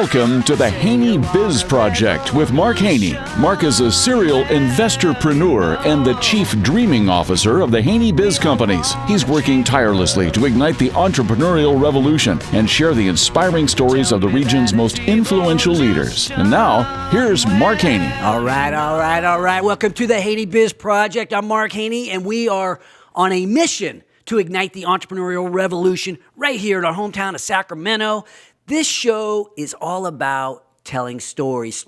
Welcome to the Haney Biz Project with Mark Haney. Mark is a serial investorpreneur and the chief dreaming officer of the Haney Biz Companies. He's working tirelessly to ignite the entrepreneurial revolution and share the inspiring stories of the region's most influential leaders. And now, here's Mark Haney. All right. Welcome to the Haney Biz Project. I'm Mark Haney, and we are on a mission to ignite the entrepreneurial revolution right here in our hometown of Sacramento. This show is all about telling stories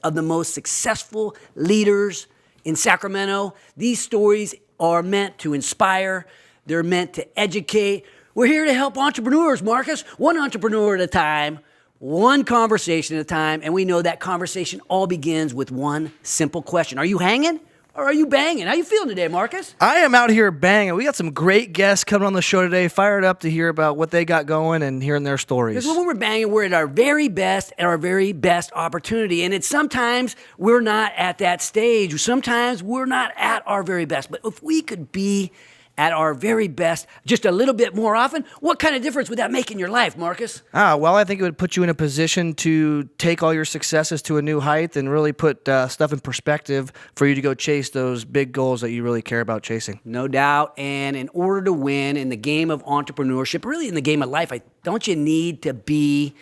of the most successful leaders in Sacramento. These stories are meant to inspire. They're meant to educate. We're here to help entrepreneurs, Marcus, one entrepreneur at a time, one conversation at a time, and we know that conversation all begins with one simple question. Are you hanging? Or are you banging? How you feeling today, Marcus? I am out here banging. We got some great guests coming on the show today, fired up to hear about what they got going and hearing their stories. Because when we're banging, we're at our very best, at our very best opportunity. And it's sometimes we're not at that stage. Sometimes we're not at our very best. But if we could be at our very best just a little bit more often, what kind of difference would that make in your life, Marcus? Well, I think it would put you in a position to take all your successes to a new height and really put stuff in perspective for you to go chase those big goals that you really care about chasing. No doubt. And in order to win in the game of entrepreneurship, really in the game of life, don't you need to be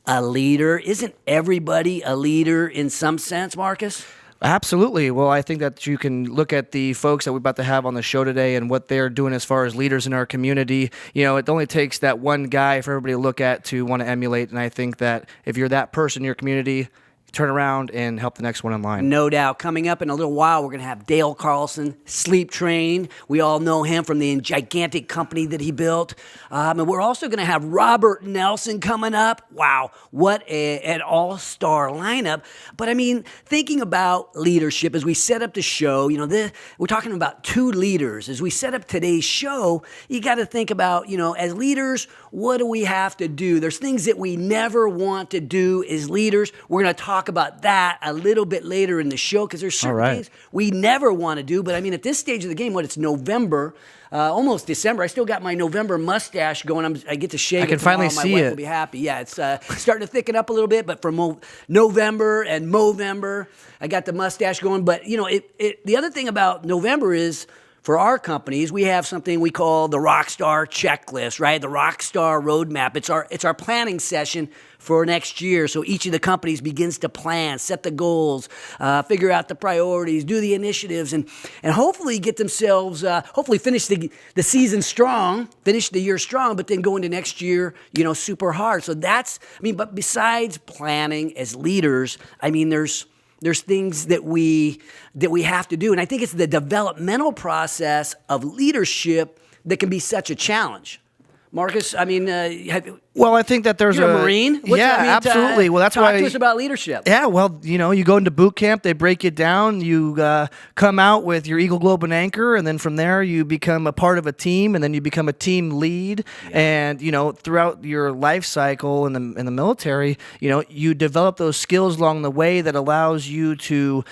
a leader? Isn't everybody a leader in some sense, Marcus? Absolutely. Well, I think that you can look at the folks that we're about to have on the show today and what they're doing as far as leaders in our community. You know, it only takes that one guy for everybody to look at to want to emulate. And I think that if you're that person in your community, turn around and help the next one in line. No doubt. Coming up in a little while, we're going to have Dale Carlsen, Sleep Train. We all know him from the gigantic company that he built. And we're also going to have Robert Nelsen coming up. Wow, what an all-star lineup. But I mean, thinking about leadership as we set up the show, you know, we're talking about two leaders. As we set up today's show, you got to think about, you know, as leaders, what do we have to do? There's things that we never want to do as leaders. We're going to talk about that a little bit later in the show because there's certain things we never want to do. But I mean, at this stage of the game, it's November, almost December. I still got my November mustache going. I get to shave. I can finally see it. My wife will be happy. Yeah, it's starting to thicken up a little bit. But for November and Movember, I got the mustache going. But you know, the other thing about November is, for our companies, we have something we call the Rockstar Checklist, right? The Rockstar Roadmap. It's our planning session for next year. So each of the companies begins to plan, set the goals, figure out the priorities, do the initiatives, and hopefully get themselves, hopefully finish the season strong, finish the year strong, but then go into next year, you know, super hard. So but besides planning as leaders, I mean, there's things that we have to do. And I think it's the developmental process of leadership that can be such a challenge. Marcus, I mean, well, I think that there's you're a Marine. What's that mean absolutely. Well, that's why. Talk to us about leadership. Yeah, well, you know, you go into boot camp, they break you down, you come out with your Eagle, Globe, and Anchor, and then from there you become a part of a team, and then you become a team lead. Yeah. And you know, throughout your life cycle in the military, you know, you develop those skills along the way that allows you to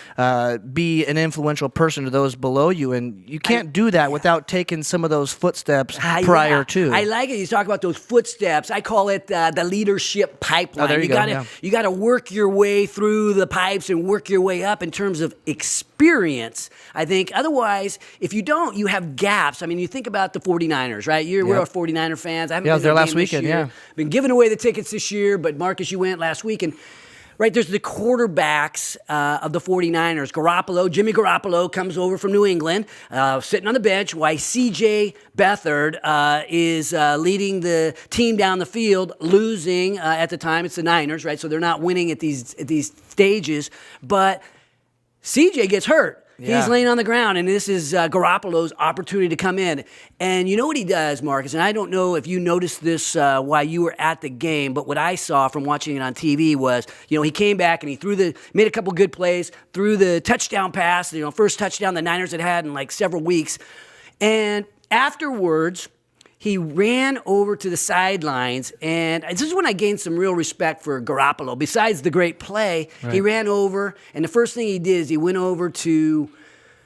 be an influential person to those below you, and you can't do that without taking some of those footsteps prior to. I like it. You talk about those footsteps. I call it the leadership pipeline. Oh, there you go. You got to work your way through the pipes and work your way up in terms of experience, I think. Otherwise, if you don't, you have gaps. I mean, you think about the 49ers, right? We're 49er fans. I haven't been there last weekend, Been giving away the tickets this year, but Marcus, you went last week. And right, there's the quarterbacks of the 49ers. Jimmy Garoppolo comes over from New England, sitting on the bench, while C.J. Beathard is leading the team down the field, losing at the time. It's the Niners, right? So they're not winning at these stages. But C.J. gets hurt. Yeah. He's laying on the ground, and this is Garoppolo's opportunity to come in. And you know what he does, Marcus, and I don't know if you noticed this while you were at the game, but what I saw from watching it on TV was, you know, he came back and he made a couple good plays, threw the touchdown pass, you know, first touchdown the Niners had in like several weeks. And afterwards, he ran over to the sidelines, and this is when I gained some real respect for Garoppolo. Besides the great play, He ran over, and the first thing he did is he went over to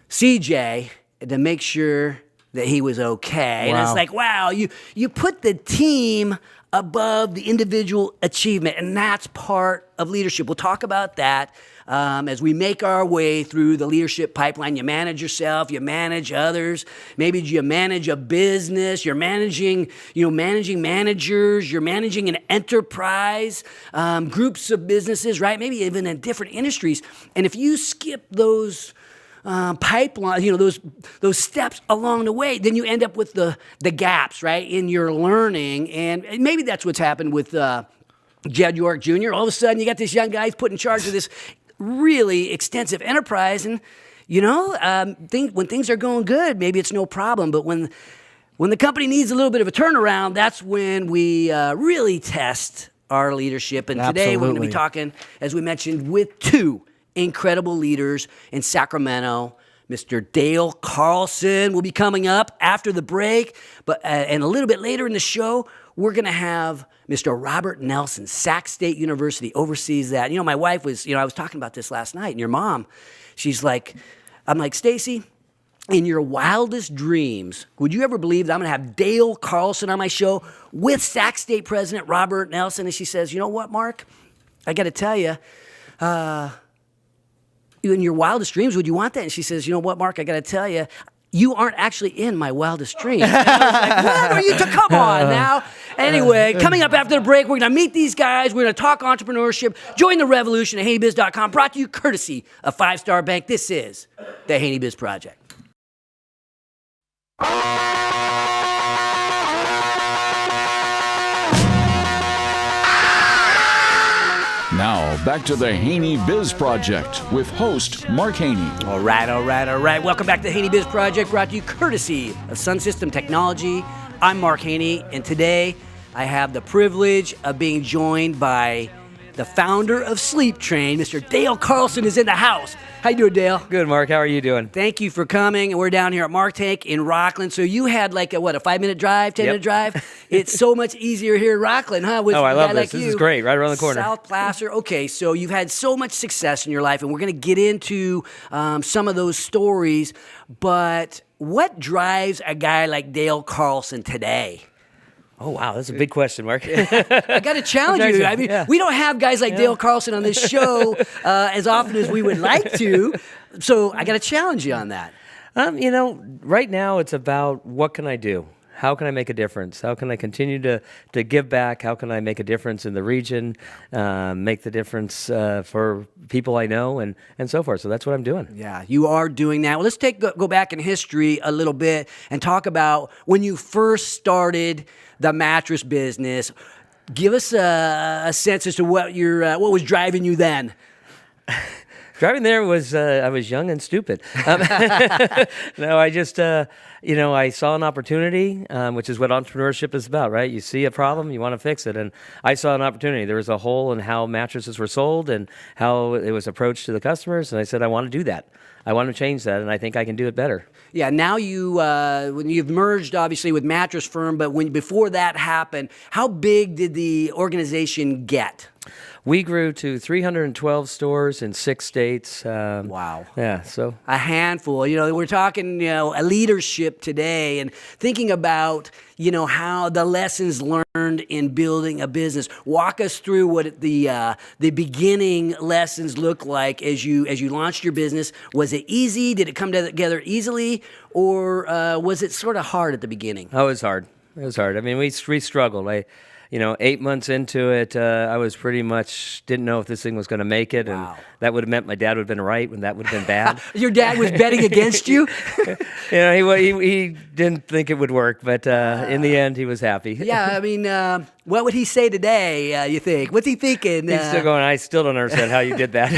CJ to make sure that he was okay. Wow. And it's like, wow, you put the team above the individual achievement, and that's part of leadership. We'll talk about that as we make our way through the leadership pipeline. You manage yourself, you manage others, maybe you manage a business, you're managing managers, you're managing an enterprise, groups of businesses, right? Maybe even in different industries. And if you skip those pipeline, those steps along the way, then you end up with the gaps, right, in your learning. And maybe that's what's happened with Jed York Jr. All of a sudden, you got this young guy who's put in charge of this really extensive enterprise, and when things are going good, maybe it's no problem. But when the company needs a little bit of a turnaround, that's when we really test our leadership. And today we're going to be talking, as we mentioned, with two incredible leaders in Sacramento. Mr. Dale Carlsen will be coming up after the break, but and a little bit later in the show, we're going to have Mr. Robert Nelsen, Sac State University, oversees that. My wife was, I was talking about this last night, and your mom, I'm like, Stacy, in your wildest dreams, would you ever believe that I'm going to have Dale Carlsen on my show with Sac State President Robert Nelsen? And she says, you know what, Mark? I got to tell you, in your wildest dreams, would you want that? And she says, you know what, Mark, I got to tell you, you aren't actually in my wildest dreams. And I was like, what are you come on now? Anyway, coming up after the break, we're going to meet these guys. We're going to talk entrepreneurship. Join the revolution at HaneyBiz.com, brought to you courtesy of Five Star Bank. This is the Haney Biz Project. Now, back to the Haney Biz Project with host Mark Haney. All right. Welcome back to the Haney Biz Project, brought to you courtesy of SUNSYSTEM Technology. I'm Mark Haney, and today I have the privilege of being joined by the founder of Sleep Train. Mr. Dale Carlsen is in the house. How you doing, Dale? Good, Mark. How are you doing? Thank you for coming. And we're down here at Mark Tank in Rockland. So you had like a 5-minute drive, 10-minute drive? It's so much easier here in Rockland, huh? With I love this. Like this is great. Right around the corner. South Placer. Okay, so you've had so much success in your life, and we're going to get into some of those stories. But what drives a guy like Dale Carlsen today? Oh, wow. That's a big question, Mark. I got to challenge you. I mean, we don't have guys like Dale Carlsen on this show as often as we would like to. So I got to challenge you on that. Right now it's about what can I do? How can I make a difference? How can I continue to give back? How can I make a difference in the region, make the difference for people I know and so forth? So that's what I'm doing. Yeah, you are doing that. Well, let's go back in history a little bit and talk about when you first started the mattress business. Give us a sense as to what was driving you then. Driving there was, I was young and stupid. No, I just, I saw an opportunity, which is what entrepreneurship is about, right? You see a problem, you want to fix it. And I saw an opportunity. There was a hole in how mattresses were sold and how it was approached to the customers. And I said, I want to do that. I want to change that, and I think I can do it better. Yeah, now when you've merged, obviously, with Mattress Firm, but before that happened, how big did the organization get? We grew to 312 stores in 6 states. Wow. Yeah, so. A handful. We're talking, a leadership today and thinking about, how the lessons learned in building a business. Walk us through what the beginning lessons look like as you launched your business. Was it easy? Did it come together easily? Or was it sort of hard at the beginning? Oh, it was hard. It was hard. I mean, we struggled. 8 months into it, I was pretty much didn't know if this thing was going to make it, Wow. and that would have meant my dad would have been right, and that would have been bad. Your dad was betting against you? He didn't think it would work, but in the end, he was happy. Yeah, I mean, what would he say today, you think? What's he thinking? He's still going, I still don't understand how you did that.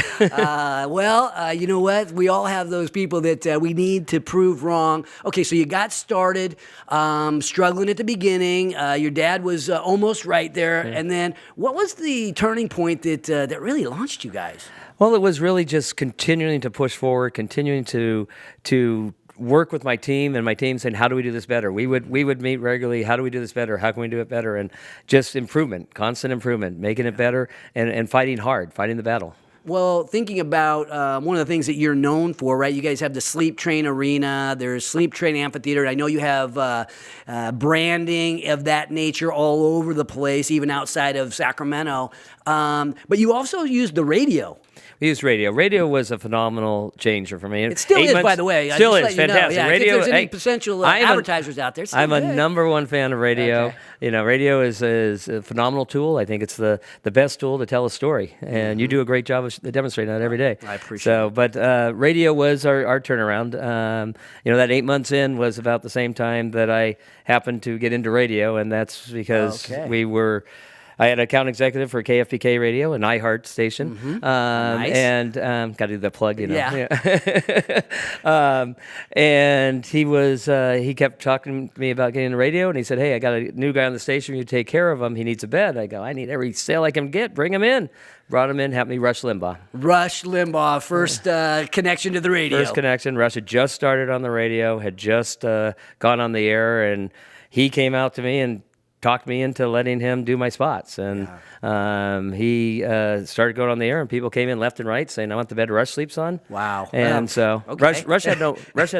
You know what? We all have those people that we need to prove wrong. Okay, so you got started struggling at the beginning. Your dad was almost right there. Yeah. And then what was the turning point that really launched you guys? Well, it was really just continuing to push forward, continuing to work with my team, and my team saying, how do we do this better? We would meet regularly. How do we do this better? How can we do it better? And just improvement, constant improvement, making it better and fighting hard, fighting the battle. Well, thinking about one of the things that you're known for, right? You guys have the Sleep Train Arena. There's Sleep Train Amphitheater. I know you have branding of that nature all over the place, even outside of Sacramento. But you also use the radio. We used radio. Radio was a phenomenal changer for me. It still is, by the way. Still just is let you know. fantastic. Yeah, Radio. if there's any potential advertisers out there, it's I'm still a good. number one fan of radio. Okay. Radio is a phenomenal tool. I think it's the best tool to tell a story, and you do a great job of demonstrating that every day. I appreciate so, But radio was our turnaround. That 8 months in was about the same time that I happened to get into radio, and that's because I had an account executive for KFPK Radio, an iHeart station. Nice. And got to do the plug, Yeah. And he kept talking to me about getting into radio, and he said, "Hey, I got a new guy on the station. You take care of him. He needs a bed." I go, "I need every sale I can get. Bring him in." Brought him in, helped me Rush Limbaugh. Rush Limbaugh, first connection to the radio. First connection. Rush had just started on the radio, had just gone on the air, and he came out to me and talked me into letting him do my spots. And he started going on the air, and people came in left and right saying, "I want the bed Rush sleeps on." Wow. And so okay. Rush had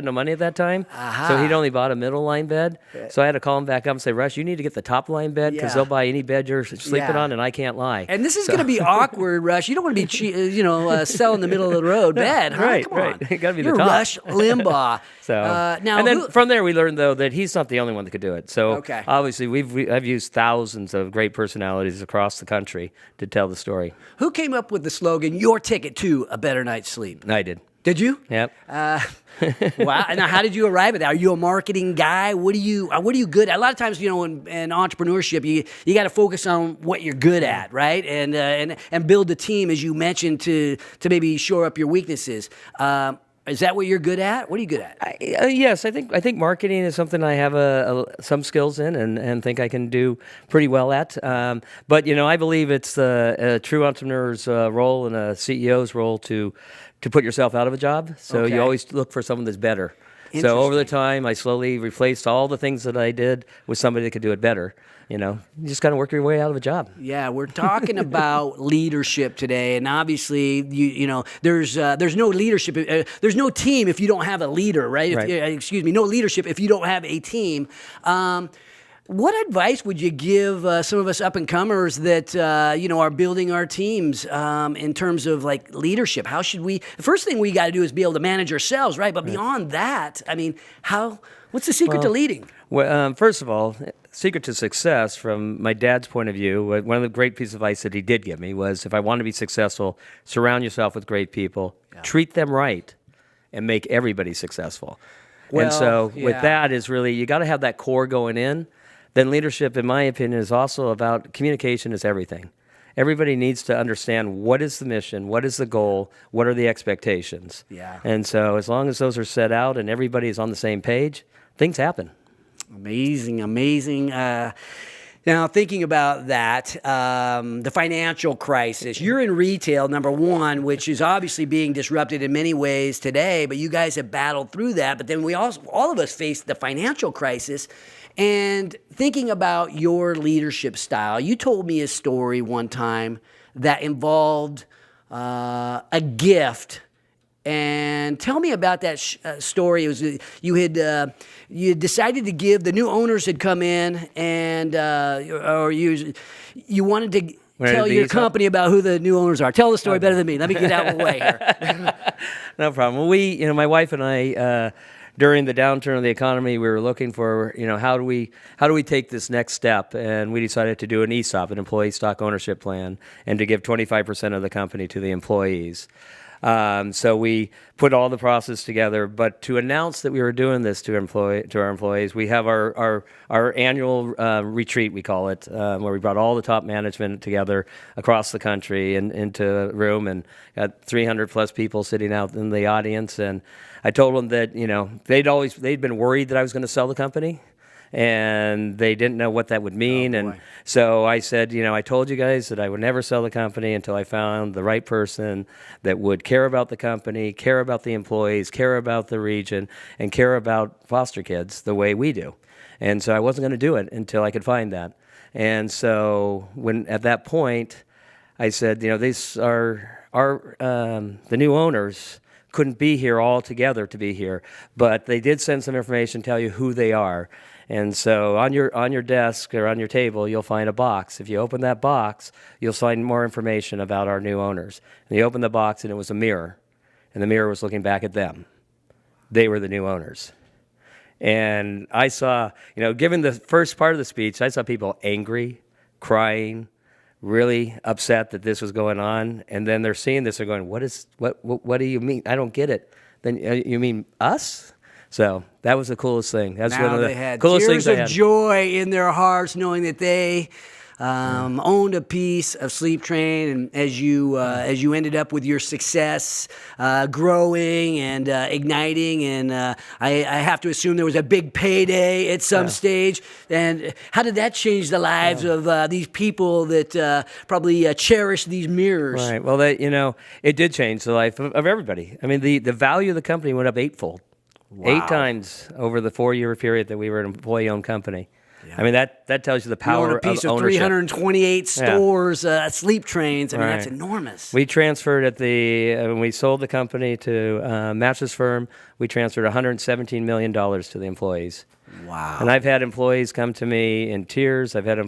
no money at that time, so he'd only bought a middle line bed. So I had to call him back up and say, "Rush, you need to get the top line bed because they'll buy any bed you're sleeping on, and I can't lie." And this is going to be awkward, Rush. You don't want to be, selling the middle of the road bed, huh? Right, Come on. You got to be You're the top. Rush Limbaugh. So now, and then from there we learned though that he's not the only one that could do it. So Okay. obviously I've used thousands of great personalities across the country to tell the story. who came up with the slogan, "Your ticket to a better night's sleep"? I did. Did you? Yep. Wow. Now, how did you arrive at that? Are you a marketing guy? What are you good at? A lot of times, in entrepreneurship, you got to focus on what you're good at, right? And build a team, as you mentioned, to maybe shore up your weaknesses. Is that what you're good at? What are you good at? Yes, I think marketing is something I have some skills in and think I can do pretty well at. But I believe it's a true entrepreneur's role and a CEO's role to put yourself out of a job. So you always look for someone that's better. So over the time, I slowly replaced all the things that I did with somebody that could do it better. You just kind of work your way out of a job. Yeah, we're talking about leadership today, and obviously, there's no leadership. There's no team if you don't have a leader, right? No leadership if you don't have a team. What advice would you give some of us up-and-comers that are building our teams in terms of like leadership? How should we? The first thing we got to do is be able to manage ourselves, right? But beyond that, I mean, what's the secret to leading? Well, first of all, secret to success from my dad's point of view, one of the great pieces of advice that he did give me was, if I want to be successful, surround yourself with great people, treat them right, and make everybody successful. And so with that is really, you got to have that core going in. Then leadership, in my opinion, is also about communication is everything. Everybody needs to understand what is the mission, what is the goal, what are the expectations. Yeah. And so as long as those are set out and everybody is on the same page, things happen. Amazing. Now, thinking about that, the financial crisis, you're in retail, number one, which is obviously being disrupted in many ways today, but you guys have battled through that. But then all of us faced the financial crisis. And thinking about your leadership style, you told me a story one time that involved a gift. And tell me about that story. It was you had decided to give. The new owners had come in, and you wanted to tell your company about who the new owners are. Tell the story better than me. Let me get out of the way here. No problem. Well, my wife and I, during the downturn of the economy, we were looking for, how do we take this next step? And we decided to do an ESOP, an employee stock ownership plan, and to give 25% of the company to the employees. So we put all the process together, but to announce that we were doing this to our employees, we have our annual retreat, we call it, where we brought all the top management together across the country and into a room, and got 300 plus people sitting out in the audience. And I told them that they'd been worried that I was going to sell the company, and they didn't know what that would mean. And so I said, I told you guys that I would never sell the company until I found the right person that would care about the company, care about the employees, care about the region, and care about foster kids the way we do. And so I wasn't going to do it until I could find that. And so at that point, I said, these are the new owners couldn't be here all together to be here, but they did send some information, tell you who they are. And so on your desk or on your table, you'll find a box. If you open that box, you'll find more information about our new owners. And you open the box, and it was a mirror, and the mirror was looking back at them. They were the new owners. And I saw, given the first part of the speech, I saw people angry, crying, really upset that this was going on. And then they're seeing this, they're going, what do you mean? I don't get it. Then you mean us? So that was the coolest thing. That's one of the coolest things I had. Tears of joy in their hearts, knowing that they owned a piece of Sleep Train, and as you ended up with your success, growing and igniting, and I have to assume there was a big payday at some stage. And how did that change the lives of these people that probably cherish these mirrors? Right. Well, it did change the life of everybody. I mean, the value of the company went up eightfold. Wow. 8 times over the 4-year period that we were an employee-owned company. Yeah. I mean, that tells you the power of ownership. You own a piece of 328 stores, Sleep Trains. I mean, that's enormous. We transferred when we sold the company to Mattress Firm, we transferred $117 million to the employees. Wow. And I've had employees come to me in tears. I've had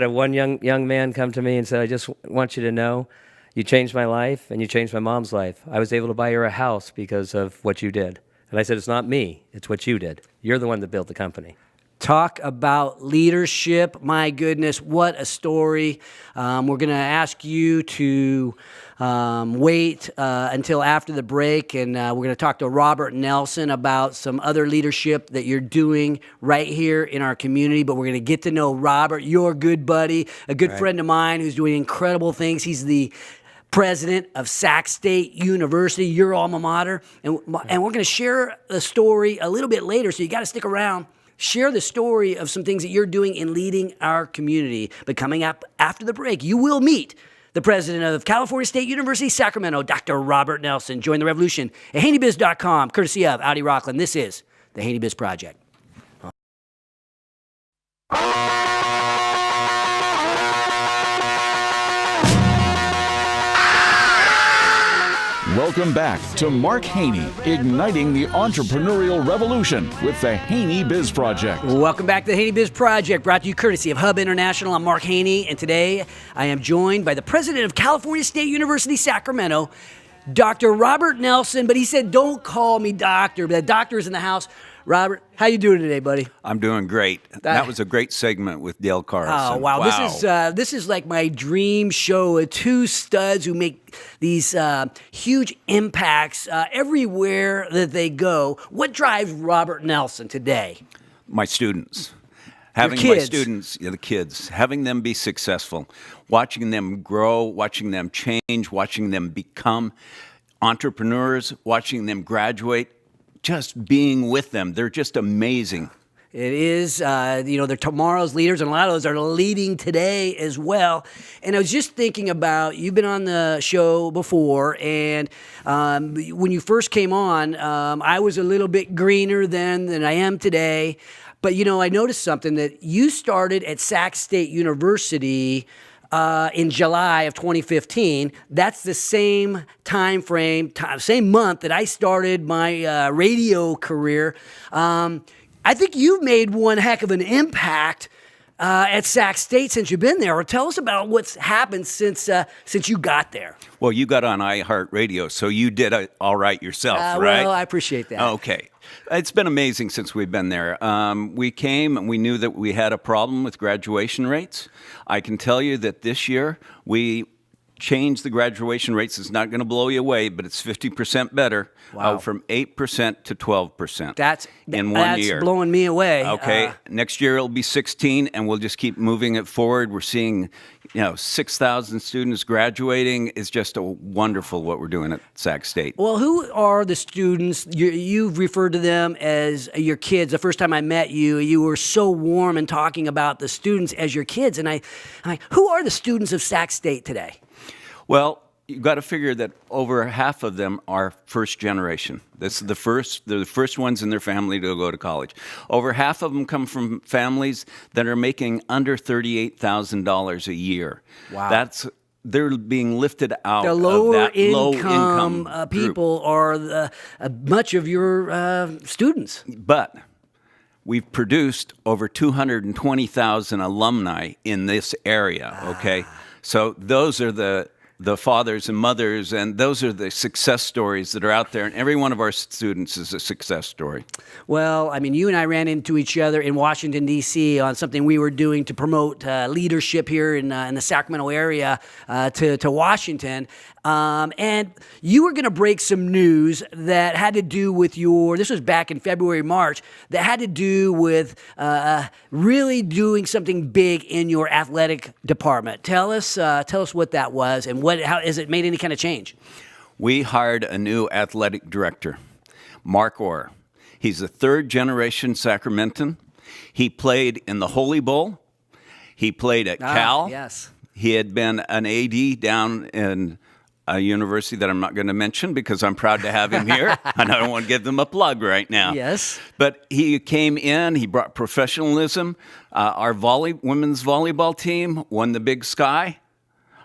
one young man come to me and said, I just want you to know, you changed my life and you changed my mom's life. I was able to buy her a house because of what you did. And I said, it's not me, it's what you did. You're the one that built the company. Talk about leadership. My goodness, what a story. We're going to ask you to wait until after the break, and we're going to talk to Robert Nelsen about some other leadership that you're doing right here in our community. But we're going to get to know Robert, your good buddy, a good friend of mine who's doing incredible things. He's the president of Sac State University, your alma mater. And we're going to share the story a little bit later, so you got to stick around. Share the story of some things that you're doing in leading our community. But coming up after the break, you will meet the president of California State University, Sacramento, Dr. Robert Nelsen. Join the revolution at HaneyBiz.com, courtesy of Audi Rockland. This is the Haney Biz Project. Welcome back to Mark Haney, igniting the entrepreneurial revolution with the Haney Biz Project. Welcome back to the Haney Biz Project, brought to you courtesy of Hub International. I'm Mark Haney, and today I am joined by the president of California State University, Sacramento, Dr. Robert Nelsen. But he said, don't call me doctor, but the doctor is in the house. Robert, how you doing today, buddy? I'm doing great. That was a great segment with Dale Carlsen. Oh, wow. This is like my dream show. 2 studs who make these huge impacts everywhere that they go. What drives Robert Nelsen today? My students. Having Your kids. My students, the kids, having them be successful, watching them grow, watching them change, watching them become entrepreneurs, watching them graduate. Just being with them. They're just amazing. It is, they're tomorrow's leaders, and a lot of those are leading today as well. And I was just thinking about, you've been on the show before, and when you first came on, I was a little bit greener then than I am today. But, I noticed something, that you started at Sac State University in July of 2015. That's the same time frame, same month that I started my radio career. I think you've made one heck of an impact at Sac State since you've been there. Or tell us about what's happened since you got there. Well, you got on iHeartRadio, so you did it all right yourself, right? Well, I appreciate that. Okay. It's been amazing since we've been there. We came and we knew that we had a problem with graduation rates. I can tell you that this year we changed the graduation rates. It's not going to blow you away, but it's 50% better. Wow. From 8% to 12%. That's in 1 year. That's blowing me away. Okay. Next year it'll be 16, and we'll just keep moving it forward. We're seeing, 6,000 students graduating. It's just wonderful what we're doing at Sac State. Well, who are the students? You've referred to them as your kids. The first time I met you, you were so warm in talking about the students as your kids. And I'm like, who are the students of Sac State today? Well, you've got to figure that over half of them are first generation. They're the first ones in their family to go to college. Over half of them come from families that are making under $38,000 a year. Wow. That's they're being lifted out The of lower that low income income people are much of your students. But we've produced over 220,000 alumni in this area, okay? So those are the fathers and mothers, and those are the success stories that are out there, and every one of our students is a success story. Well, I mean, you and I ran into each other in Washington, D.C. on something we were doing to promote leadership here in the Sacramento area to Washington. And you were going to break some news that had to do with this was back in February, March, that had to do with really doing something big in your athletic department. Tell us what that was and how has it made any kind of change? We hired a new athletic director, Mark Orr. He's a third-generation Sacramentan. He played in the Holy Bowl. He played at Cal. Yes. He had been an AD down in a university that I'm not going to mention because I'm proud to have him here, and I don't want to give them a plug right now. Yes. But he came in, he brought professionalism. Our women's volleyball team won the Big Sky.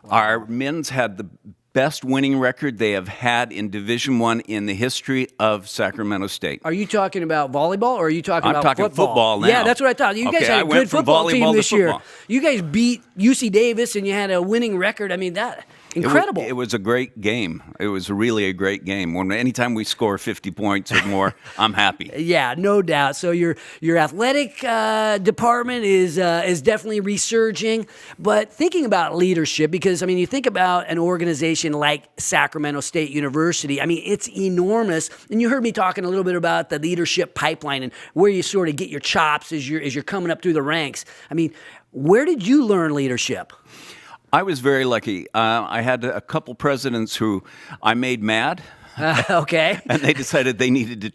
Wow. Our men's had the best winning record they have had in Division I in the history of Sacramento State. Are you talking about volleyball or are you talking I'm about talking football now. Yeah, that's what I thought. You guys had a good football team this year. You guys beat UC Davis and you had a winning record. I mean, that incredible. It was a great game. It was really a great game. Anytime we score 50 points or more, I'm happy. Yeah, no doubt. So your athletic department is definitely resurging. But thinking about leadership, because I mean, you think about an organization like Sacramento State University. I mean, it's enormous. And you heard me talking a little bit about the leadership pipeline and where you sort of get your chops as you're coming up through the ranks. I mean, where did you learn leadership? I was very lucky. I had a couple presidents who I made mad. Okay. And they decided they needed to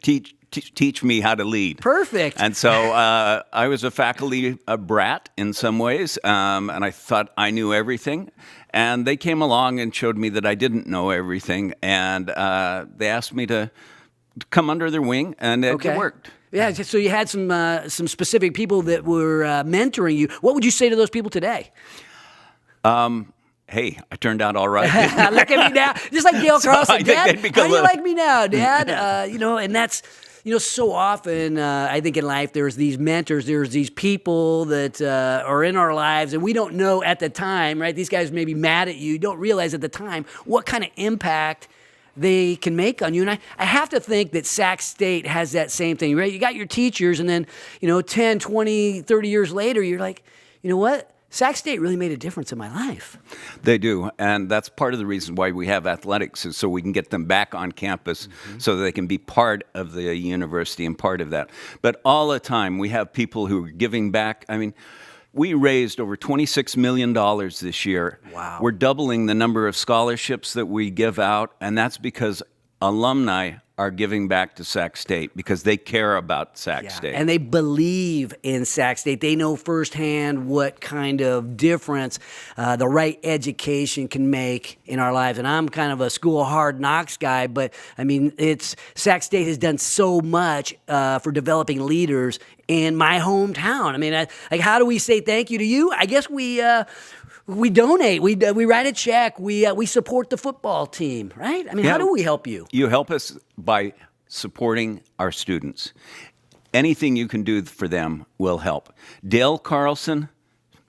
teach me how to lead. Perfect. And so I was a faculty brat in some ways, and I thought I knew everything. And they came along and showed me that I didn't know everything, and they asked me to come under their wing, and it worked. Yeah, so you had some specific people that were mentoring you. What would you say to those people today? Hey, I turned out all right. Look at me now. Just like Dale Carlsen. Dad, how do you like me now, Dad? And that's, so often, I think in life, there's these mentors, there's these people that are in our lives, and we don't know at the time, right? These guys may be mad at you. You don't realize at the time what kind of impact they can make on you. And I have to think that Sac State has that same thing, right? You got your teachers, and then, 10, 20, 30 years later, you're like, you know what? Sac State really made a difference in my life. They do, and that's part of the reason why we have athletics is so we can get them back on campus so that they can be part of the university and part of that. But all the time, we have people who are giving back. I mean, we raised over $26 million this year. Wow. We're doubling the number of scholarships that we give out, and that's because alumni are giving back to Sac State because they care about Sac State. And they believe in Sac State. They know firsthand what kind of difference the right education can make in our lives. And I'm kind of a school hard knocks guy, but I mean, Sac State has done so much for developing leaders in my hometown. I mean, like, how do we say thank you to you? I guess we donate. We write a check. We support the football team, right? I mean, how do we help you? You help us by supporting our students. Anything you can do for them will help. Dale Carlsen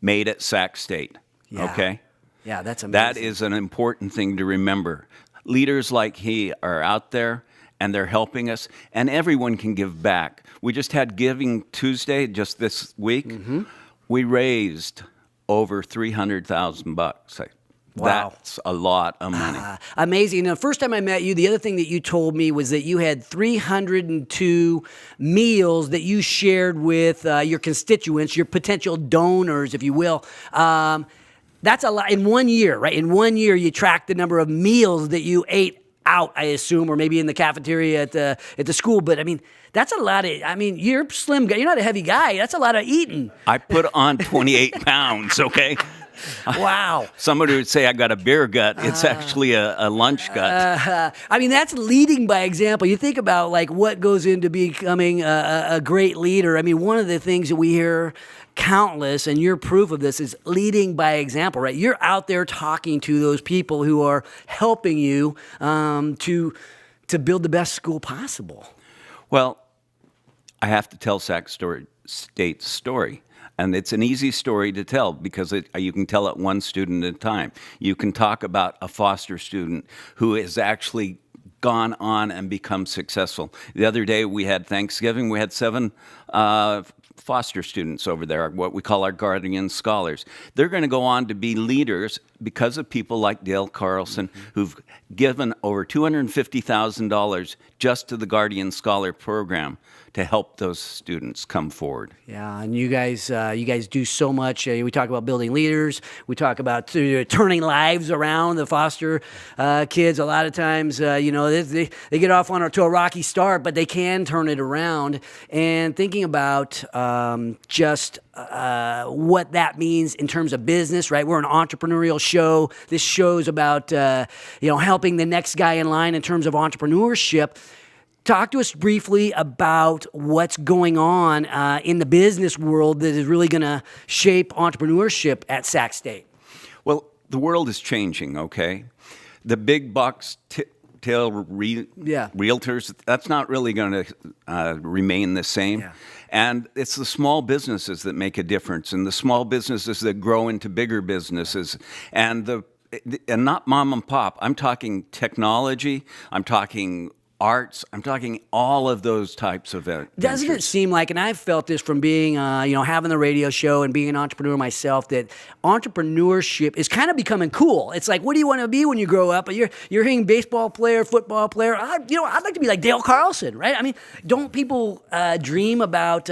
made it Sac State, okay? Yeah, that's amazing. That is an important thing to remember. Leaders like he are out there, and they're helping us, and everyone can give back. We just had Giving Tuesday just this week. Mm-hmm. We raised over $300,000. Wow. That's a lot of money. Amazing. Now, first time I met you, the other thing that you told me was that you had 302 meals that you shared with your constituents, your potential donors, if you will. That's a lot in 1 year, right? In 1 year, you tracked the number of meals that you ate out, I assume, or maybe in the cafeteria at the school. But I mean, that's a lot of. I mean, you're a slim guy. You're not a heavy guy. That's a lot of eating. I put on 28 pounds. Okay. Wow. Somebody would say I got a beer gut. It's actually a lunch gut. I mean, that's leading by example. You think about like what goes into becoming a great leader. I mean, one of the things that we hear countless, and you're proof of this, is leading by example, right? You're out there talking to those people who are helping you to build the best school possible. Well, I have to tell Sac State's story. And it's an easy story to tell because you can tell it one student at a time. You can talk about a foster student who has actually gone on and become successful. The other day we had Thanksgiving. We had 7 foster students over there, what we call our guardian scholars. They're going to go on to be leaders because of people like Dale Carlsen, who've given over $250,000 just to the Guardian Scholar Program to help those students come forward. Yeah, and you guys do so much. We talk about building leaders. We talk about turning lives around. The foster kids, a lot of times, they get off to a rocky start, but they can turn it around. And thinking about just what that means in terms of business, right? We're an entrepreneurial show. This show's about helping the next guy in line in terms of entrepreneurship. Talk to us briefly about what's going on in the business world that is really going to shape entrepreneurship at Sac State. Well, the world is changing, okay? The big box realtors, that's not really going to remain the same. Yeah. And it's the small businesses that make a difference, and the small businesses that grow into bigger businesses, and not mom and pop. I'm talking technology. I'm talking arts. I'm talking all of those types of ventures. Doesn't it seem like, and I've felt this from being, having the radio show and being an entrepreneur myself, that entrepreneurship is kind of becoming cool. It's like, what do you want to be when you grow up? You're hearing baseball player, football player. I'd like to be like Dale Carlsen, right? I mean, don't people dream about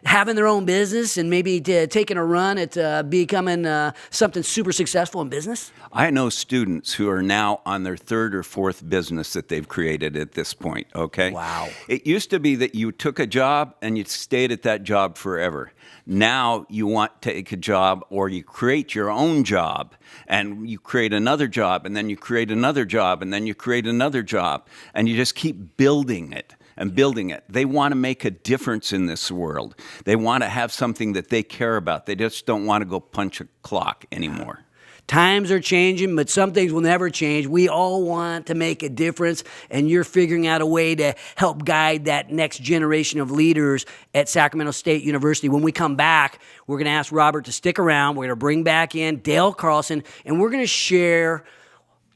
having their own business and maybe taking a run at becoming something super successful in business? I know students who are now on their 3rd or 4th business that they've created at this point, okay? Wow. It used to be that you took a job and you stayed at that job forever. Now you want to take a job, or you create your own job, and you create another job, and then you create another job, and then you create another job, and you just keep building it and building it. They want to make a difference in this world. They want to have something that they care about. They just don't want to go punch a clock anymore. Times are changing, but some things will never change. We all want to make a difference, and you're figuring out a way to help guide that next generation of leaders at Sacramento State University. When we come back, we're going to ask Robert to stick around. We're going to bring back in Dale Carlsen, and we're going to share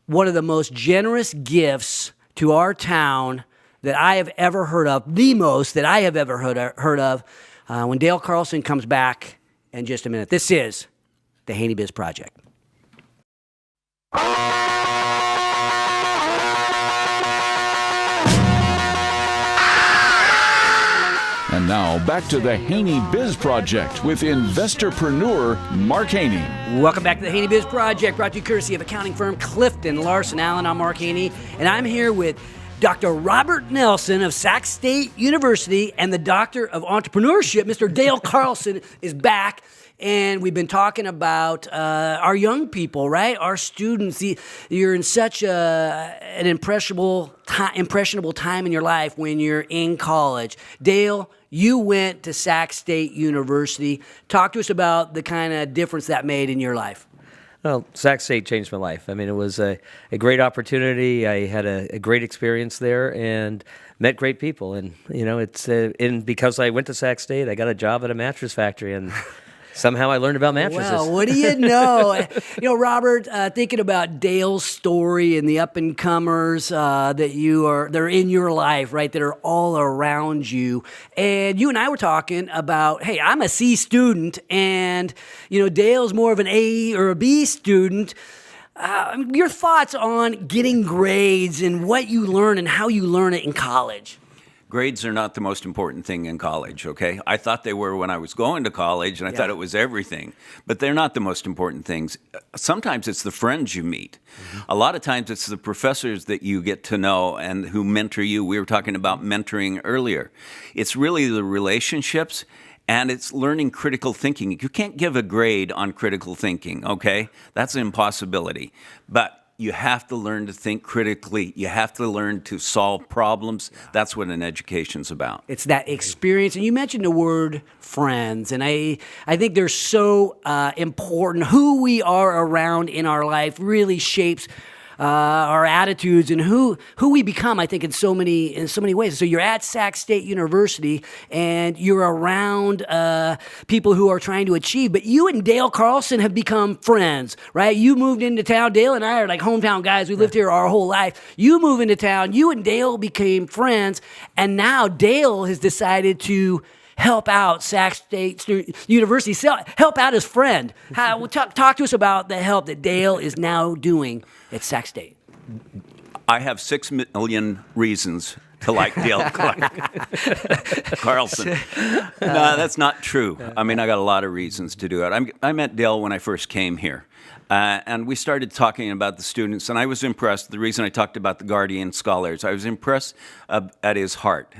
one of the most generous gifts to our town that I have ever heard of, the most that I have ever heard of, when Dale Carlsen comes back in just a minute. This is the Haney Biz Project. And now back to the Haney Biz Project with investorpreneur Mark Haney. Welcome back to the Haney Biz Project, brought to you courtesy of accounting firm Clifton Larson Allen. I'm Mark Haney, and I'm here with Dr. Robert Nelsen of Sac State University, and the Doctor of Entrepreneurship, Mr. Dale Carlsen, is back. And we've been talking about our young people, right? Our students. You're in such an impressionable time in your life when you're in college. Dale, you went to Sac State University. Talk to us about the kind of difference that made in your life. Well, Sac State changed my life. I mean, it was a great opportunity. I had a great experience there and met great people. And, it's because I went to Sac State, I got a job at a mattress factory, and somehow I learned about mattresses. Well, what do you know? Robert, thinking about Dale's story and the up-and-comers they're in your life, right, that are all around you. And you and I were talking about, hey, I'm a C student, and, Dale's more of an A or a B student. Your thoughts on getting grades and what you learn and how you learn it in college? Grades are not the most important thing in college, okay? I thought they were when I was going to college, and I thought it was everything. But they're not the most important things. Sometimes it's the friends you meet. Mm-hmm. A lot of times it's the professors that you get to know and who mentor you. We were talking about mentoring earlier. It's really the relationships And it's learning critical thinking. You can't give a grade on critical thinking, okay? That's an impossibility. But you have to learn to think critically. You have to learn to solve problems. That's what an education's about. It's that experience. And you mentioned the word friends. And I think they're so important. Who we are around in our life really shapes our attitudes and who we become, I think, in so many ways. So you're at Sac State University and you're around people who are trying to achieve. But you and Dale Carlsen have become friends, right? You moved into town. Dale and I are like hometown guys. We lived here our whole life. You move into town. You and Dale became friends. And now Dale has decided to help out Sac State University, help out his friend. Talk to us about the help that Dale is now doing at Sac State. I have 6 million reasons to like Dale Carlsen. No, that's not true. I mean, I got a lot of reasons to do it. I met Dale when I first came here. And we started talking about the students, and I was impressed. The reason I talked about the Guardian Scholars, I was impressed at his heart.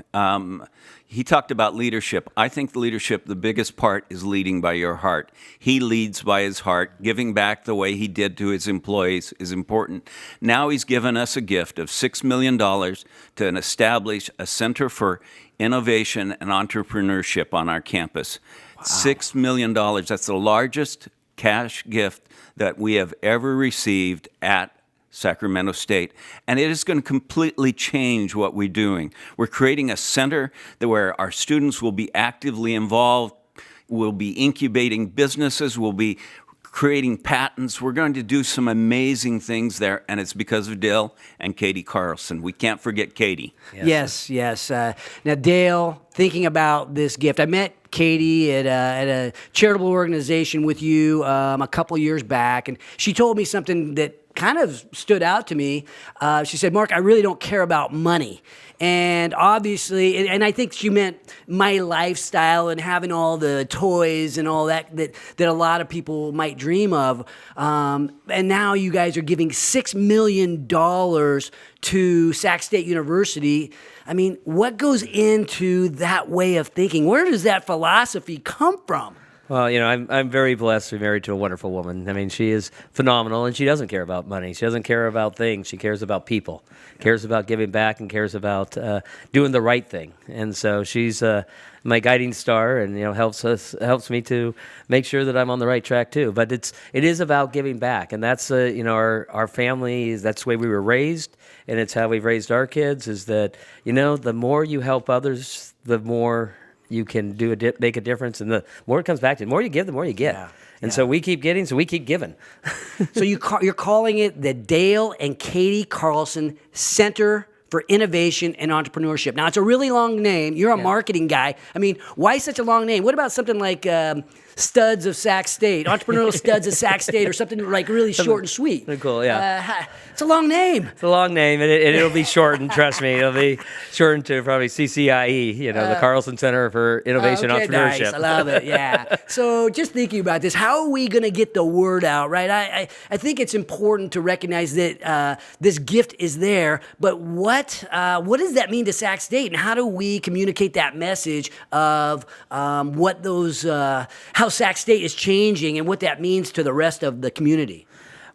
He talked about leadership. I think the biggest part is leading by your heart. He leads by his heart. Giving back the way he did to his employees is important. Now he's given us a gift of $6 million to establish a Center for Innovation and Entrepreneurship on our campus. Wow. $6 million. That's the largest cash gift that we have ever received at Sacramento State, and it is going to completely change what we're doing. We're creating a center where our students will be actively involved, we'll be incubating businesses, we'll be creating patents. We're going to do some amazing things there, and it's because of Dale and Katie Carlsen. We can't forget Katie. Yes. Now, Dale, thinking about this gift, I met Katie at a charitable organization with you a couple years back, and she told me something that kind of stood out to me. She said, Mark, I really don't care about money. And obviously, and I think she meant my lifestyle and having all the toys and all that a lot of people might dream of. And now you guys are giving $6 million to Sac State University. I mean, what goes into that way of thinking? Where does that philosophy come from? Well, I'm very blessed to be married to a wonderful woman. I mean, she is phenomenal, and she doesn't care about money. She doesn't care about things. She cares about people, cares about giving back, and cares about doing the right thing. And so she's my guiding star, and helps me to make sure that I'm on the right track too. But it is about giving back, and that's our family. That's the way we were raised, and it's how we've raised our kids. Is that the more you help others, the more you can make a difference, and the more it comes back to you. The more you give, the more you get. Yeah. And so we keep getting, so we keep giving. So you're calling it the Dale and Katie Carlsen Center for Innovation and Entrepreneurship. Now, it's a really long name. You're a marketing guy. I mean, why such a long name? What about something like Studs of Sac State, Entrepreneurial Studs of Sac State, or something like really short and sweet? Cool, yeah. It's a long name. It's a long name, and it'll be shortened, trust me. It'll be shortened to probably CCIE, the Carlsen Center for Innovation and Entrepreneurship. Nice. I love it, yeah. So just thinking about this, how are we going to get the word out, right? I think it's important to recognize that this gift is there, but what does that mean to Sac State, and how do we communicate that message of what how Sac State is changing and what that means to the rest of the community?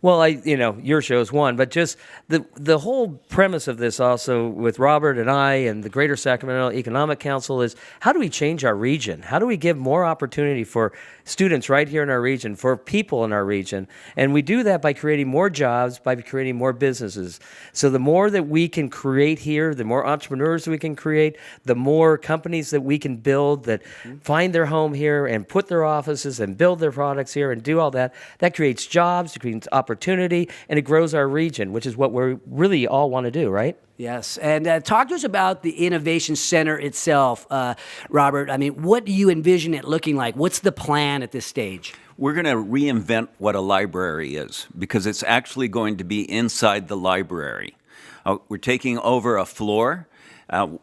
Well, your show's one, but just the whole premise of this also with Robert and I and the Greater Sacramento Economic Council is, how do we change our region? How do we give more opportunity for students right here in our region, for people in our region? And we do that by creating more jobs, by creating more businesses. So the more that we can create here, the more entrepreneurs we can create, the more companies that we can build that find their home here and put their offices and build their products here and do all that. That creates jobs, it creates opportunity, and it grows our region, which is what we really all want to do, right? Yes, and talk to us about the Innovation Center itself, Robert. I mean, what do you envision it looking like? What's the plan at this stage? We're going to reinvent what a library is, because it's actually going to be inside the library. We're taking over a floor.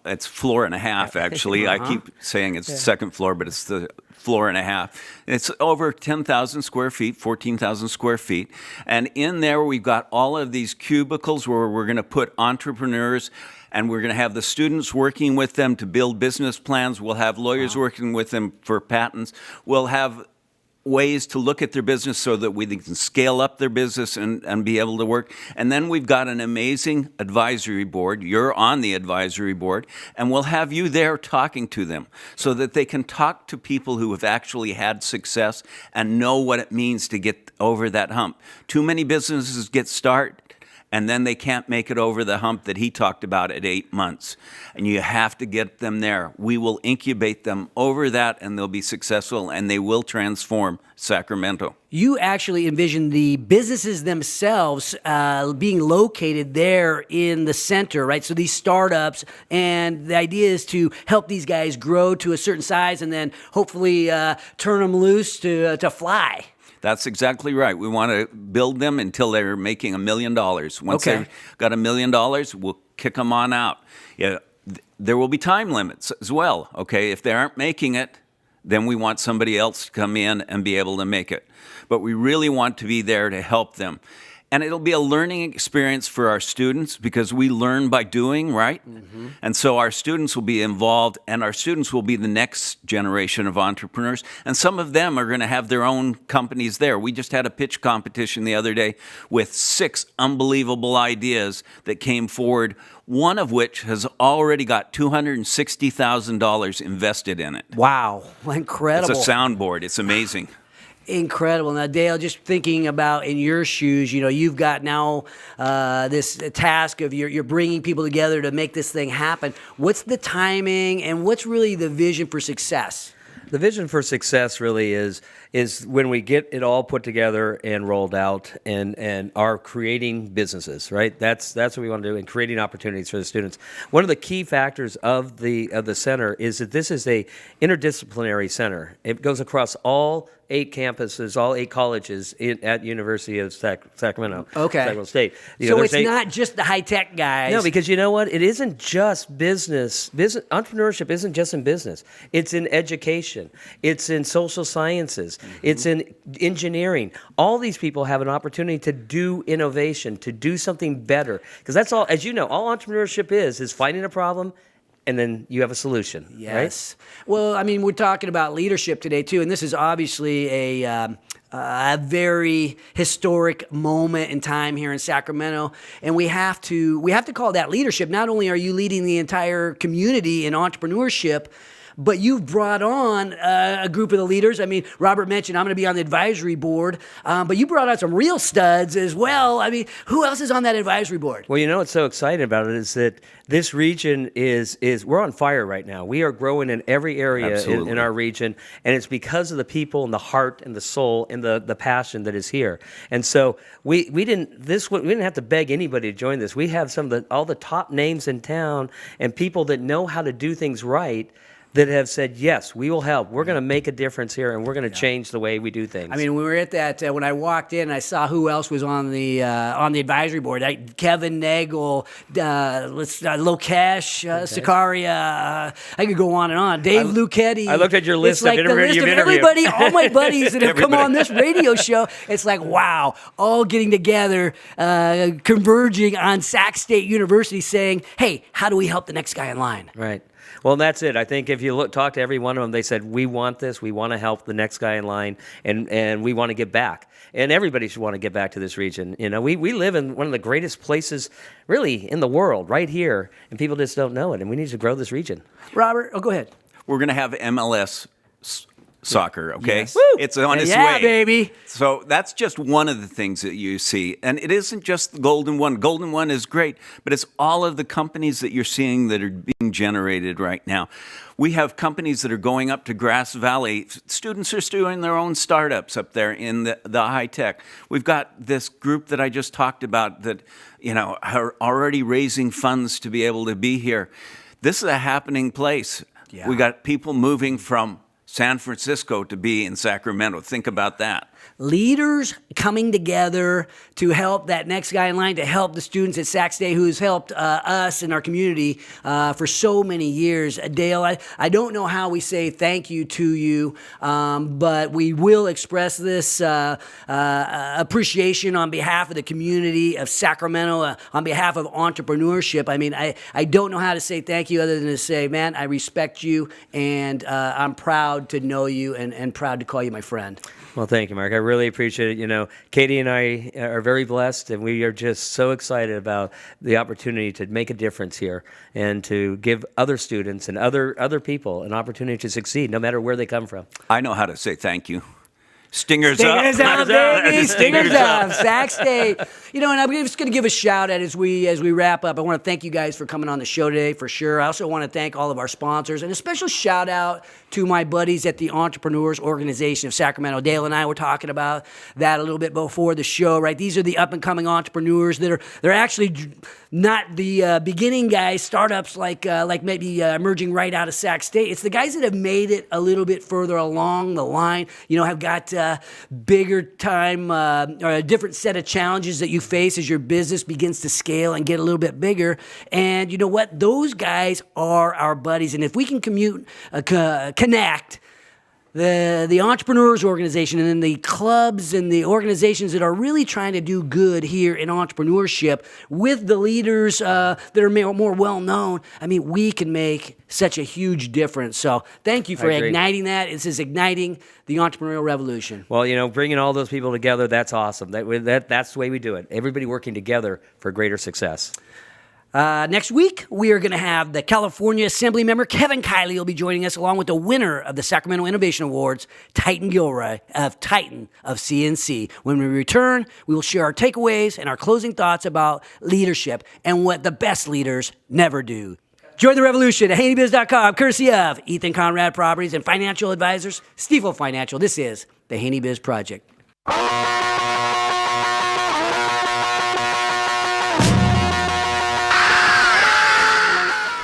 It's floor and a half, actually. I keep saying it's the second floor, but it's the floor and a half. It's over 10,000 square feet, 14,000 square feet. And in there, we've got all of these cubicles where we're going to put entrepreneurs and we're going to have the students working with them to build business plans. We'll have lawyers working with them for patents. We'll have ways to look at their business so that we can scale up their business and be able to work. And then we've got an amazing advisory board. You're on the advisory board, and we'll have you there talking to them so that they can talk to people who have actually had success and know what it means to get over that hump. Too many businesses get started, and then they can't make it over the hump that he talked about at 8 months. And you have to get them there. We will incubate them over that, and they'll be successful, and they will transform Sacramento. You actually envision the businesses themselves being located there in the center, right? So these startups, and the idea is to help these guys grow to a certain size and then hopefully turn them loose to fly. That's exactly right. We want to build them until they're making $1 million. Once they've got $1 million, we'll kick them on out. Yeah, there will be time limits as well, okay? If they aren't making it, then we want somebody else to come in and be able to make it. But we really want to be there to help them. And it'll be a learning experience for our students because we learn by doing, right? Mm-hmm. And so our students will be involved, and our students will be the next generation of entrepreneurs. And some of them are going to have their own companies there. We just had a pitch competition the other day with 6 unbelievable ideas that came forward, one of which has already got $260,000 invested in it. Wow, incredible. It's a soundboard. It's amazing. Incredible. Now, Dale, just thinking about in your shoes, you've got now this task of you're bringing people together to make this thing happen. What's the timing and what's really the vision for success? The vision for success really is when we get it all put together and rolled out and are creating businesses, right? That's what we want to do, and creating opportunities for the students. One of the key factors of the center is that this is a interdisciplinary center. It goes across all 8 campuses, all 8 colleges at University of Sacramento. Okay. Sacramento State. So it's not just the high-tech guys. No, because you know what? It isn't just business. Entrepreneurship isn't just in business. It's in education. It's in social sciences. Mm-hmm. It's in engineering. All these people have an opportunity to do innovation, to do something better. Because that's all, as you know, all entrepreneurship is finding a problem, and then you have a solution. Yes. Right? Well, I mean, we're talking about leadership today too, and this is obviously a very historic moment in time here in Sacramento, and we have to call that leadership. Not only are you leading the entire community in entrepreneurship, but you've brought on a group of the leaders. I mean, Robert mentioned I'm going to be on the advisory board, but you brought out some real studs as well. I mean, who else is on that advisory board? Well, what's so exciting about it is that this region is we're on fire right now. We are growing in every area in our region, and it's because of the people and the heart and the soul and the passion that is here. And so we didn't have to beg anybody to join this. We have all the top names in town and people that know how to do things right, that have said, yes, we will help. We're going to make a difference here, and we're going to change the way we do things. I mean, we were at that, when I walked in, I saw who else was on the advisory board. Kevin Nagel, Lokesh, Sakaria, I could go on and on. Dave Luchetti. I looked at your list of everybody you've interviewed. Everybody, all my buddies that have come on this radio show. It's like, wow, all getting together, converging on Sac State University saying, hey, how do we help the next guy in line? Right. Well, that's it. I think if you talk to every one of them, they said, we want this, we want to help the next guy in line, and we want to give back. And everybody should want to give back to this region. We live in one of the greatest places, really, in the world, right here, and people just don't know it, and we need to grow this region. Robert, go ahead. We're going to have MLS soccer, okay? Yes. It's on its way. Yeah, baby. So that's just one of the things that you see. And it isn't just the Golden One. Golden One is great, but it's all of the companies that you're seeing that are being generated right now. We have companies that are going up to Grass Valley. Students are doing their own startups up there in the high tech. We've got this group that I just talked about that, are already raising funds to be able to be here. This is a happening place. Yeah. We got people moving from San Francisco to be in Sacramento. Think about that. Leaders coming together to help that next guy in line, to help the students at Sac State who's helped us in our community for so many years. Dale, I don't know how we say thank you to you, but we will express this appreciation on behalf of the community of Sacramento, on behalf of entrepreneurship. I mean, I don't know how to say thank you other than to say, man, I respect you, and I'm proud to know you and proud to call you my friend. Well, thank you, Mark. I really appreciate it. You know, Katie and I are very blessed, and we are just so excited about the opportunity to make a difference here and to give other students and other people an opportunity to succeed, no matter where they come from. I know how to say thank you. Stingers Stingers up. up, baby. Stingers up. Sac State. You know, and I'm just going to give a shout out as we wrap up. I want to thank you guys for coming on the show today, for sure. I also want to thank all of our sponsors, and a special shout out to my buddies at the Entrepreneurs Organization of Sacramento. Dale and I were talking about that a little bit before the show, right? These are the up-and-coming entrepreneurs that they're actually not the beginning guys, startups like maybe emerging right out of Sac State. It's the guys that have made it a little bit further along the line, you know, have got bigger time or a different set of challenges that you face as your business begins to scale and get a little bit bigger. And you know what? Those guys are our buddies. And if we can connect the Entrepreneurs Organization and then the clubs and the organizations that are really trying to do good here in entrepreneurship with the leaders that are more well-known, I mean, we can make such a huge difference. So thank you for igniting that. This is igniting the entrepreneurial revolution. Well, you know, bringing all those people together, that's awesome. That's the way we do it. Everybody working together for greater success. Next week, we are going to have the California Assembly member, Kevin Kiley, will be joining us, along with the winner of the Sacramento Innovation Awards, Titan Gilroy of CNC. When we return, we will share our takeaways and our closing thoughts about leadership and what the best leaders never do. Join the revolution at HaneyBiz.com, courtesy of Ethan Conrad Properties and Financial Advisors, Stifel Financial. This is the Haney Biz Project.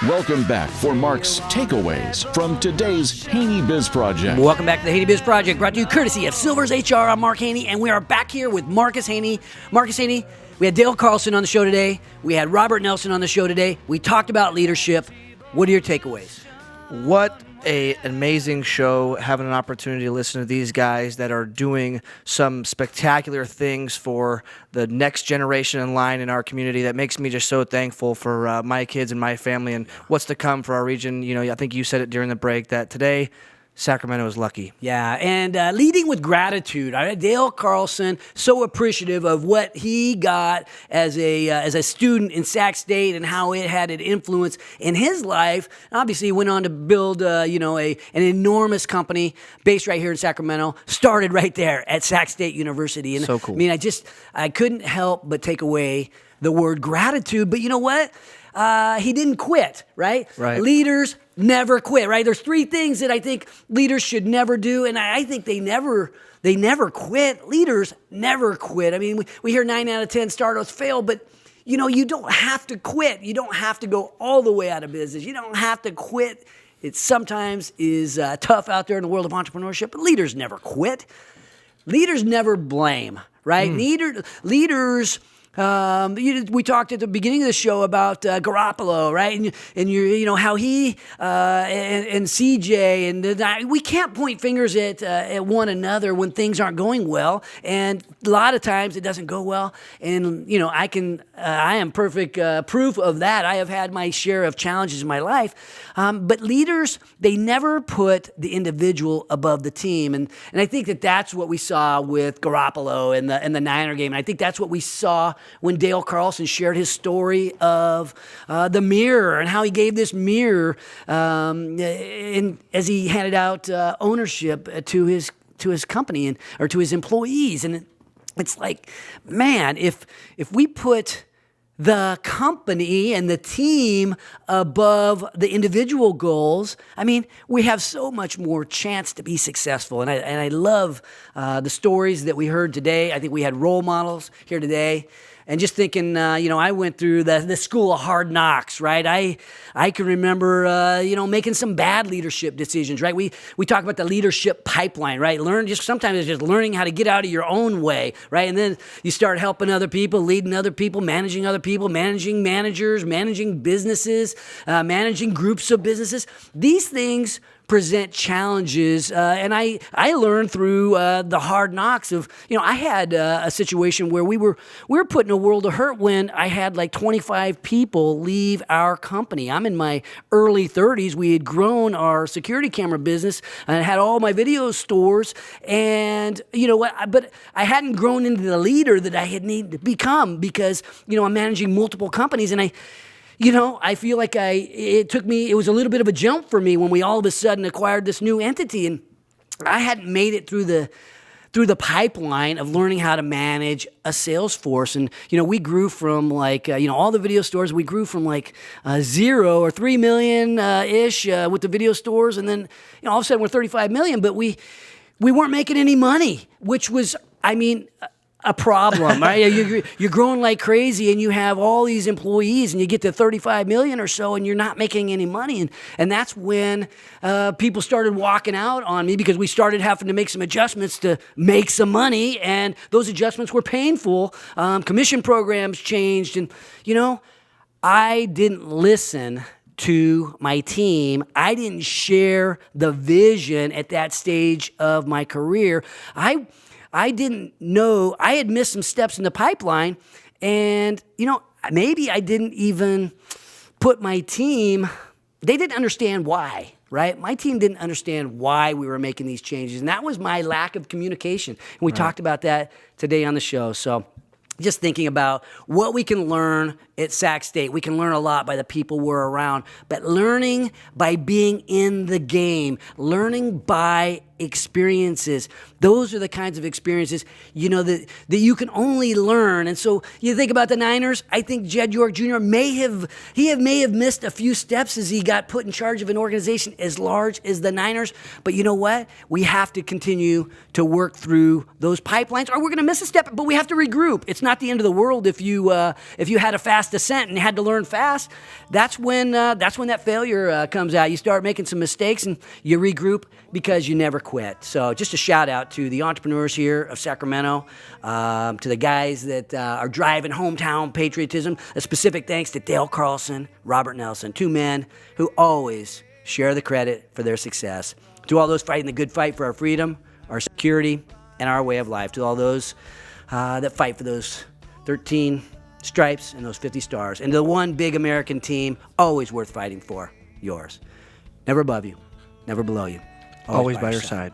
Welcome back for Mark's takeaways from today's Haney Biz Project. Welcome back to the Haney Biz Project, brought to you courtesy of Silver's HR. I'm Mark Haney, and we are back here with Marcus Haney. Marcus Haney, we had Dale Carlsen on the show today. We had Robert Nelsen on the show today. We talked about leadership. What are your takeaways? What an amazing show, having an opportunity to listen to these guys that are doing some spectacular things for the next generation in line in our community. That makes me just so thankful for my kids and my family and what's to come for our region. You know, I think you said it during the break that today Sacramento is lucky. Yeah, and leading with gratitude. Dale Carlsen, so appreciative of what he got as a student in Sac State and how it had an influence in his life. Obviously, he went on to build an enormous company based right here in Sacramento. Started right there at Sac State University. And so cool. I mean, I couldn't help but take away the word gratitude. But you know what? He didn't quit, right? Right. Leaders never quit, right? There's three things that I think leaders should never do, and I think they never quit. Leaders never quit. I mean, we hear 9 out of 10 startups fail, but you know, you don't have to quit. You don't have to go all the way out of business. You don't have to quit. It sometimes is tough out there in the world of entrepreneurship, but leaders never quit. Leaders never blame, right? Leaders. We talked at the beginning of the show about Garoppolo, right? And you know how he and CJ and we can't point fingers at one another when things aren't going well, and a lot of times it doesn't go well. And you know, I am perfect proof of that. I have had my share of challenges in my life, but leaders, they never put the individual above the team, and I think that's what we saw with Garoppolo in the Niner game, and I think that's what we saw when Dale Carlsen shared his story of the mirror and how he gave this mirror as he handed out ownership to his company or to his employees. And it's like, man, if we put the company and the team above the individual goals, I mean, we have so much more chance to be successful. And I love the stories that we heard today. I think we had role models here today. and just thinking, I went through the school of hard knocks, right? I can remember, making some bad leadership decisions, right? We talk about the leadership pipeline, right? Sometimes it's just learning how to get out of your own way, right? And then you start helping other people, leading other people, managing managers, managing businesses, managing groups of businesses. These things present challenges, and I learned through the hard knocks of, I had a situation where we were put in a world of hurt when I had like 25 people leave our company. I'm in my early 30s. We had grown our security camera business and had all my video stores, and but I hadn't grown into the leader that I had needed to become because, I'm managing multiple companies, and I feel like it was a little bit of a jump for me when we all of a sudden acquired this new entity, and I hadn't made it through the pipeline of learning how to manage a sales force. And, we grew from all the video stores, we grew from 0 or 3 million ish with the video stores. And then, all of a sudden we're 35 million, but we weren't making any money, which was, a problem, right? You're growing like crazy, and you have all these employees, and you get to 35 million or so, and you're not making any money. And that's when people started walking out on me because we started having to make some adjustments to make some money, and those adjustments were painful. Commission programs changed, and I didn't listen to my team. I didn't share the vision at that stage of my career. I didn't know, I had missed some steps in the pipeline, and, maybe I didn't even put my team, they didn't understand why, right? My team didn't understand why we were making these changes, and that was my lack of communication. And we talked about that today on the show. So just thinking about what we can learn at Sac State. We can learn a lot by the people we're around, but learning by being in the game, learning by experiences. Those are the kinds of experiences, that you can only learn. And so you think about the Niners, I think Jed York Jr. may have missed a few steps as he got put in charge of an organization as large as the Niners. But you know what? We have to continue to work through those pipelines, or we're going to miss a step, but we have to regroup. It's not the end of the world if you had a fast descent and had to learn fast. That's when that failure comes out. You start making some mistakes and you regroup because you never quit. So just a shout out to the entrepreneurs here of Sacramento, to the guys that are driving hometown patriotism. A specific thanks to Dale Carlsen, Robert Nelsen, two men who always share the credit for their success. To all those fighting the good fight for our freedom, our security, and our way of life. To all those that fight for those 13 stripes and those 50 stars. And the one big American team always worth fighting for, yours. Never above you, never below you. Always by your side.